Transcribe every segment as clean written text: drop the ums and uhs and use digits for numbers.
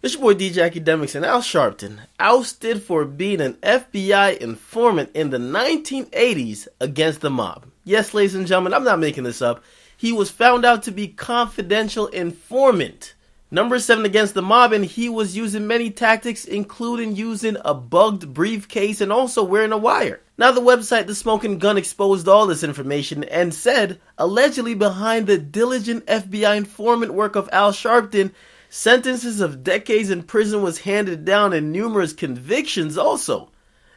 It's your boy DJ Akademiks, and Al Sharpton ousted for being an FBI informant in the 1980s against the mob. Yes, ladies and gentlemen, I'm not making this up. He was found out to be confidential informant. Number 7 against the mob, and he was using many tactics, including using a bugged briefcase and also wearing a wire. Now, the website The Smoking Gun exposed all this information and said, allegedly behind the diligent FBI informant work of Al Sharpton, sentences of decades in prison was handed down and numerous convictions also.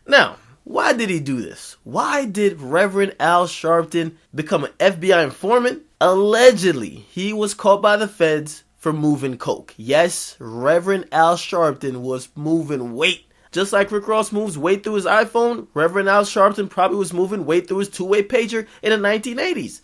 Now, why did he do this? Why did Reverend Al Sharpton become an FBI informant? Allegedly, he was caught by the feds for moving coke. Yes, Reverend Al Sharpton was moving weight. Just like Rick Ross moves weight through his iPhone, Reverend Al Sharpton probably was moving weight through his two-way pager in the 1980s.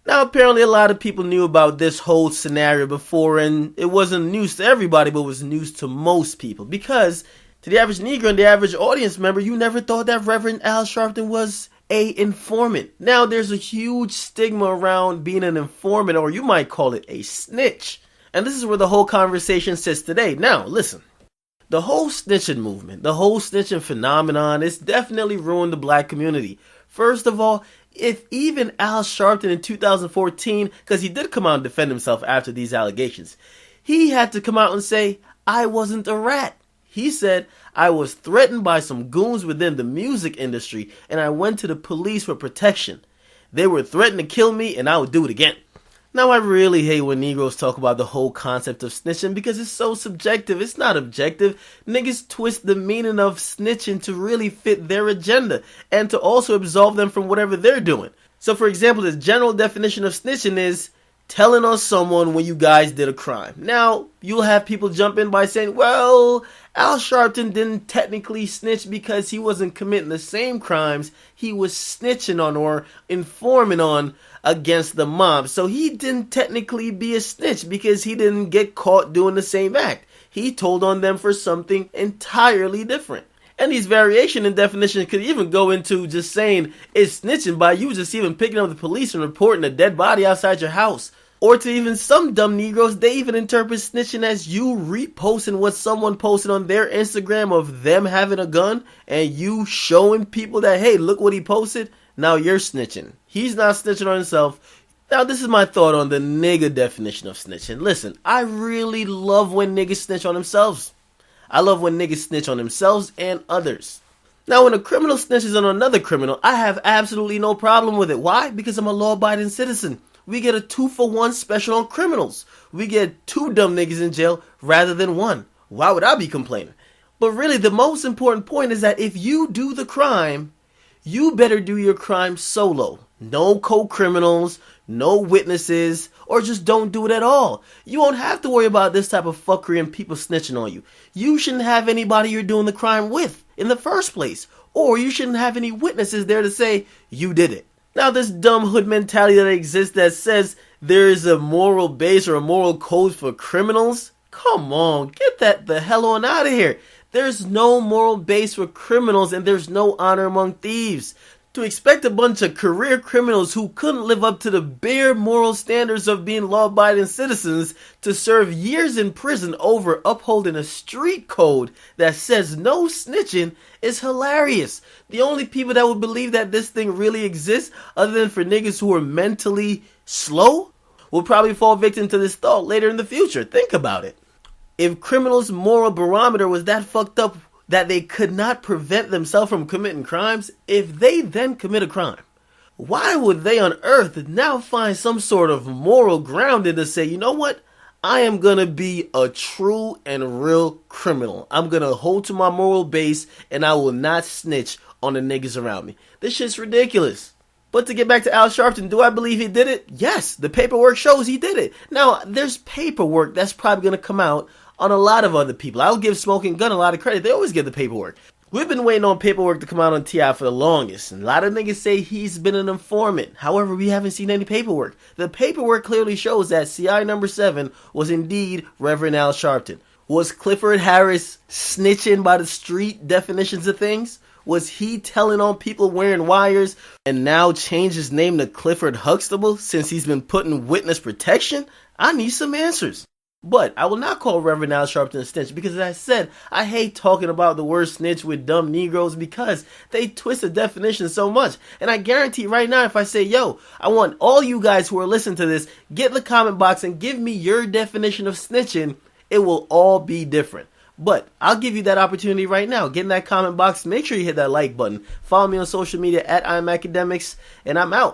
Now, apparently a lot of people knew about this whole scenario before, and it wasn't news to everybody, but it was news to most people. Because to the average Negro and the average audience member, you never thought that Reverend Al Sharpton was an informant. Now, there's a huge stigma around being an informant, or you might call it a snitch. And this is where the whole conversation sits today. Now, listen. The whole snitching movement, the whole snitching phenomenon, it's definitely ruined the black community. First of all, if even Al Sharpton in 2014, because he did come out and defend himself after these allegations, he had to come out and say, I wasn't a rat. He said, I was threatened by some goons within the music industry and I went to the police for protection. They were threatening to kill me and I would do it again. Now, I really hate when Negroes talk about the whole concept of snitching because it's so subjective. It's not objective. Niggas twist the meaning of snitching to really fit their agenda and to also absolve them from whatever they're doing. So, for example, the general definition of snitching is telling on someone when you guys did a crime. Now, you'll have people jump in by saying, well, Al Sharpton didn't technically snitch because he wasn't committing the same crimes he was snitching on or informing on against the mob. So he didn't technically be a snitch because he didn't get caught doing the same act. He told on them for something entirely different. And these variation in definition could even go into just saying it's snitching by you just even picking up the police and reporting a dead body outside your house. Or to even some dumb Negroes, they even interpret snitching as you reposting what someone posted on their Instagram of them having a gun and you showing people that, hey, look what he posted. Now you're snitching. He's not snitching on himself. Now, this is my thought on the nigga definition of snitching. Listen, I really love when niggas snitch on themselves. I love when niggas snitch on themselves and others. Now, when a criminal snitches on another criminal, I have absolutely no problem with it. Why? Because I'm a law-abiding citizen. We get a 2-for-1 special on criminals. We get 2 dumb niggas in jail rather than 1. Why would I be complaining? But really, the most important point is that if you do the crime, you better do your crime solo. No co-criminals, no witnesses, or just don't do it at all. You won't have to worry about this type of fuckery and people snitching on you. You shouldn't have anybody you're doing the crime with in the first place. Or you shouldn't have any witnesses there to say you did it. Now, this dumb hood mentality that exists that says there is a moral base or a moral code for criminals, come on, get that the hell on out of here. There's no moral base for criminals and there's no honor among thieves. To expect a bunch of career criminals who couldn't live up to the bare moral standards of being law-abiding citizens to serve years in prison over upholding a street code that says no snitching is hilarious. The only people that would believe that this thing really exists, other than for niggas who are mentally slow, will probably fall victim to this thought later in the future. Think about it. If criminals' moral barometer was that fucked up that they could not prevent themselves from committing crimes, if they then commit a crime, why would they on earth now find some sort of moral grounding to say, you know what? I am going to be a true and real criminal. I'm going to hold to my moral base and I will not snitch on the niggas around me. This shit's ridiculous. But to get back to Al Sharpton, do I believe he did it? Yes, the paperwork shows he did it. Now, there's paperwork that's probably going to come out on a lot of other people. I'll give Smoking Gun a lot of credit. They always get the paperwork. We've been waiting on paperwork to come out on T.I. for the longest. And a lot of niggas say he's been an informant. However, we haven't seen any paperwork. The paperwork clearly shows that CI number 7 was indeed Reverend Al Sharpton. Was Clifford Harris snitching by the street definitions of things? Was he telling on people wearing wires and now changed his name to Clifford Huxtable since he's been put in witness protection? I need some answers. But I will not call Reverend Al Sharpton a snitch because, as I said, I hate talking about the word snitch with dumb Negroes because they twist the definition so much. And I guarantee right now, if I say, yo, I want all you guys who are listening to this, get in the comment box and give me your definition of snitching, it will all be different. But I'll give you that opportunity right now. Get in that comment box. Make sure you hit that like button. Follow me on social media at I'm Akademiks, and I'm out.